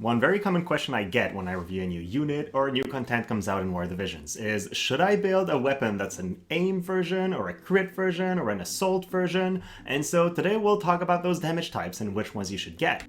One very common question I get when I review a new unit or new content comes out in War of the Visions is, should I build a weapon that's an aim version or a crit version or an assault version? And so today we'll talk about those damage types and which ones you should get.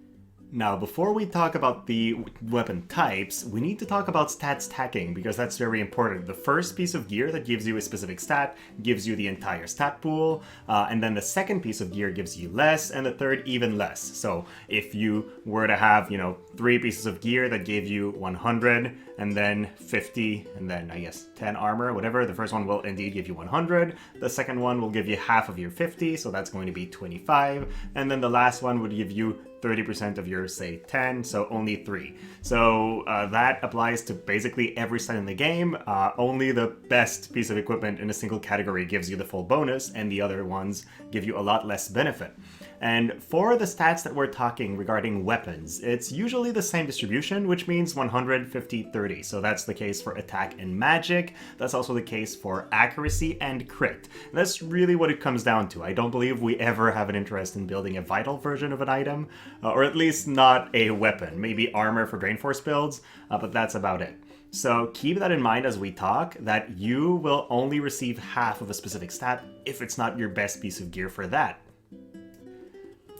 Now, before we talk about the weapon types, we need to talk about stat stacking because that's very important. The first piece of gear that gives you a specific stat gives you the entire stat pool, and then the second piece of gear gives you less, and the third even less. So if you were to have, 3 pieces of gear that gave you 100, and then 50, and then I guess 10 armor, whatever, the first one will indeed give you 100, the second one will give you half of your 50, so that's going to be 25, and then the last one would give you 30% of your, say, 10, so only 3. So that applies to basically every stat in the game. Only the best piece of equipment in a single category gives you the full bonus, and the other ones give you a lot less benefit. And for the stats that we're talking regarding weapons, it's usually the same distribution, which means 100, 50, 30. So that's the case for attack and magic. That's also the case for accuracy and crit. And that's really what it comes down to. I don't believe we ever have an interest in building a vital version of an item, or at least not a weapon. Maybe armor for Drainforce builds, but that's about it. So keep that in mind as we talk, that you will only receive half of a specific stat if it's not your best piece of gear for that.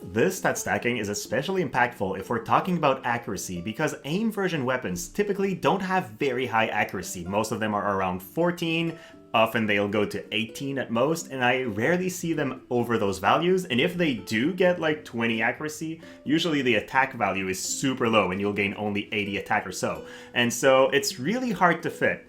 This stat stacking is especially impactful if we're talking about accuracy because aim version weapons typically don't have very high accuracy. Most of them are around 14, often they'll go to 18 at most, and I rarely see them over those values. And if they do get like 20 accuracy, usually the attack value is super low and you'll gain only 80 attack or so. And so it's really hard to fit.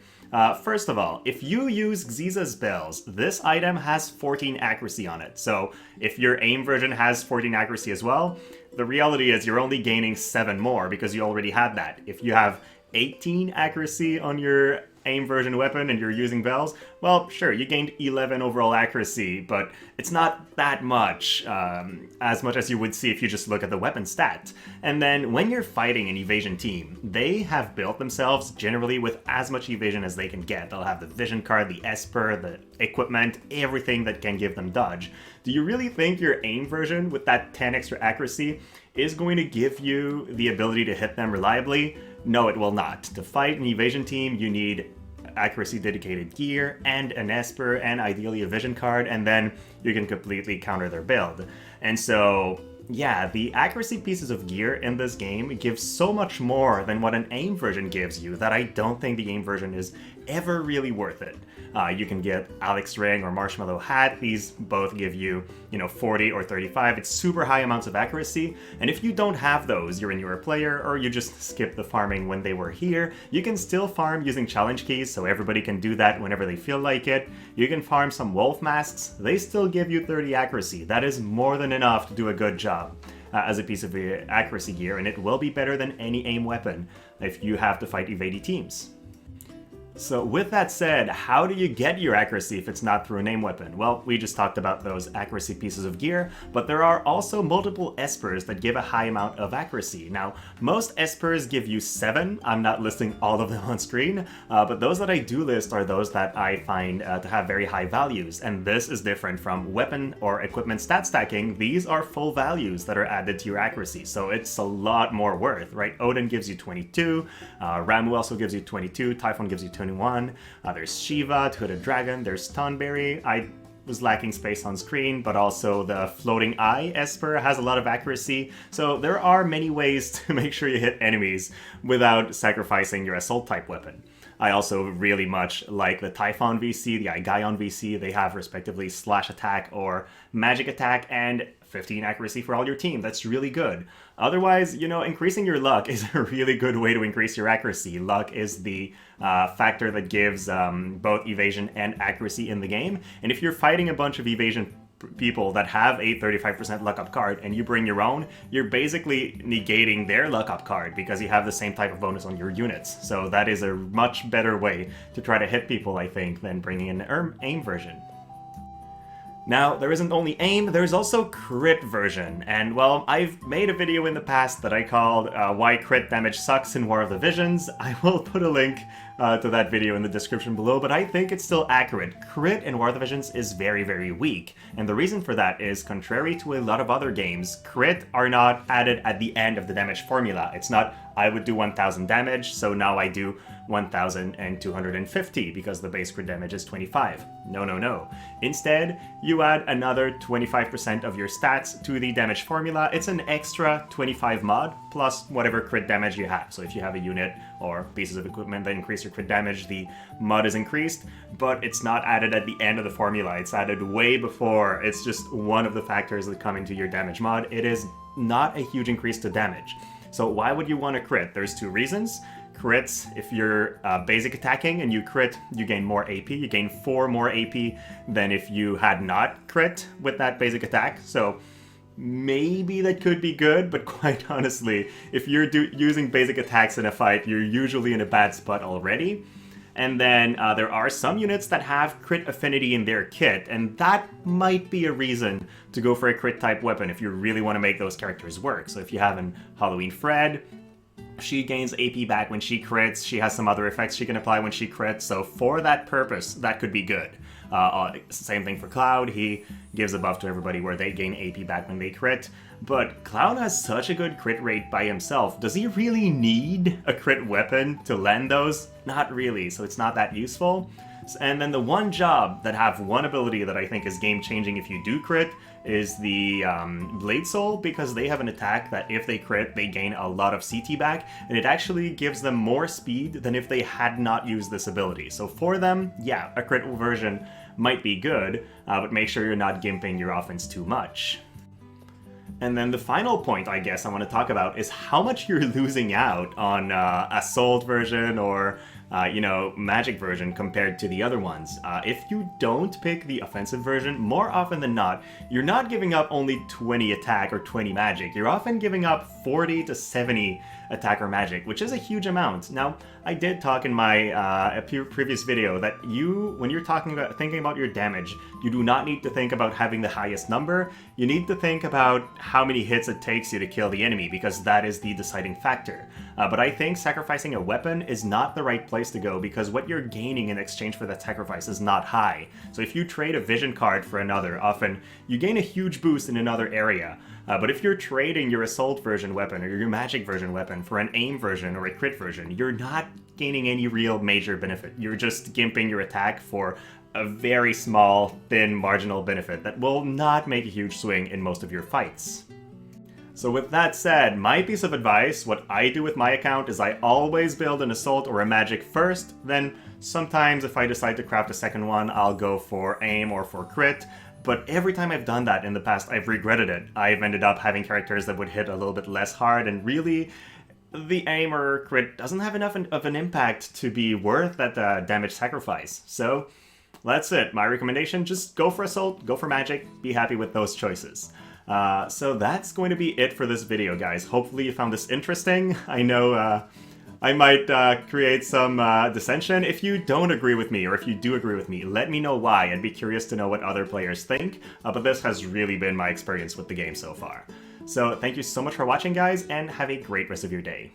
First of all, if you use Xiza's Bells, this item has 14 accuracy on it. So if your aim version has 14 accuracy as well, the reality is you're only gaining 7 more because you already had that. If you have 18 accuracy on your aim version weapon and you're using bells, well, sure, you gained 11 overall accuracy, but it's not that much, as much as you would see if you just look at the weapon stat. And then when you're fighting an evasion team, they have built themselves generally with as much evasion as they can get. They'll have the vision card, the esper, the equipment, everything that can give them dodge. Do you really think your aim version with that 10 extra accuracy is going to give you the ability to hit them reliably? No, it will not. To fight an evasion team, you need accuracy dedicated gear and an esper and ideally a vision card, and then you can completely counter their build. And so yeah, the accuracy pieces of gear in this game give so much more than what an aim version gives you that I don't think the aim version is ever really worth it. You can get Alex Ring or Marshmallow Hat. These both give you, 40 or 35. It's super high amounts of accuracy. And if you don't have those, you're a newer player, or you just skip the farming when they were here, you can still farm using challenge keys, so everybody can do that whenever they feel like it. You can farm some wolf masks. They still give you 30 accuracy. That is more than enough to do a good job as a piece of accuracy gear, and it will be better than any aim weapon if you have to fight evading teams. So with that said, how do you get your accuracy if it's not through an aim weapon? Well, we just talked about those accuracy pieces of gear, but there are also multiple espers that give a high amount of accuracy. Now, most espers give you 7. I'm not listing all of them on screen, but those that I do list are those that I find to have very high values, and this is different from weapon or equipment stat stacking. These are full values that are added to your accuracy, so it's a lot more worth, right? Odin gives you 22, Ramu also gives you 22, Typhon gives you 21, there's Shiva, Two-Headed Dragon, there's Tonberry. I was lacking space on screen, but also the Floating Eye Esper has a lot of accuracy, so there are many ways to make sure you hit enemies without sacrificing your Assault type weapon. I also really much like the Typhon VC, the Aigaion VC. They have respectively slash attack or magic attack and 15 accuracy for all your team. That's really good. Otherwise, increasing your luck is a really good way to increase your accuracy. Luck is the factor that gives both evasion and accuracy in the game. And if you're fighting a bunch of evasion people that have a 35% luck up card and you bring your own, you're basically negating their luck up card because you have the same type of bonus on your units. So that is a much better way to try to hit people, I think, than bringing an aim version. Now, there isn't only aim, there's also crit version, and well, I've made a video in the past that I called Why Crit Damage Sucks in War of the Visions. I will put a link to that video in the description below, but I think it's still accurate. Crit in War of the Visions is very, very weak, and the reason for that is, contrary to a lot of other games, crit are not added at the end of the damage formula. It's not I would do 1000 damage, so now I do 1250 because the base crit damage is 25. No, no, no. Instead, you add another 25% of your stats to the damage formula. It's an extra 25 mod plus whatever crit damage you have. So if you have a unit or pieces of equipment that increase your crit damage, the mod is increased, but it's not added at the end of the formula. It's added way before. It's just one of the factors that come into your damage mod. It is not a huge increase to damage. So why would you want to crit? There's two reasons. Crits, if you're basic attacking and you crit, you gain more AP. You gain 4 more AP than if you had not crit with that basic attack. So maybe that could be good, but quite honestly, if you're using basic attacks in a fight, you're usually in a bad spot already. And then there are some units that have crit affinity in their kit, and that might be a reason to go for a crit type weapon if you really want to make those characters work. So if you have an Halloween Fred, she gains AP back when she crits, she has some other effects she can apply when she crits, so for that purpose, that could be good. Same thing for Cloud, he gives a buff to everybody where they gain AP back when they crit, but Cloud has such a good crit rate by himself. Does he really need a crit weapon to land those? Not really, so it's not that useful. And then the one job that have one ability that I think is game-changing if you do crit is the Blade Soul, because they have an attack that if they crit, they gain a lot of CT back, and it actually gives them more speed than if they had not used this ability. So for them, yeah, a crit version might be good, but make sure you're not gimping your offense too much. And then the final point, I guess, I want to talk about is how much you're losing out on Assault version or Magic version compared to the other ones. If you don't pick the offensive version, more often than not, you're not giving up only 20 attack or 20 magic. You're often giving up 40 to 70 attack or magic, which is a huge amount. Now, I did talk in my previous video that when you're thinking about your damage, you do not need to think about having the highest number. You need to think about how many hits it takes you to kill the enemy, because that is the deciding factor. But I think sacrificing a weapon is not the right place to go, because what you're gaining in exchange for that sacrifice is not high. So if you trade a vision card for another, often you gain a huge boost in another area. But if you're trading your assault version weapon or your magic version weapon for an aim version or a crit version, you're not gaining any real major benefit. You're just gimping your attack for a very small, thin, marginal benefit that will not make a huge swing in most of your fights. So with that said, my piece of advice, what I do with my account is I always build an assault or a magic first, then sometimes if I decide to craft a second one, I'll go for aim or for crit. But every time I've done that in the past, I've regretted it. I've ended up having characters that would hit a little bit less hard, and really, the aim or crit doesn't have enough of an impact to be worth that damage sacrifice. So that's it. My recommendation, just go for assault, go for magic, be happy with those choices. So that's going to be it for this video, guys. Hopefully you found this interesting. I know I might create some dissension. If you don't agree with me, or if you do agree with me, let me know why. I'd be curious to know what other players think, but this has really been my experience with the game so far. So thank you so much for watching, guys, and have a great rest of your day.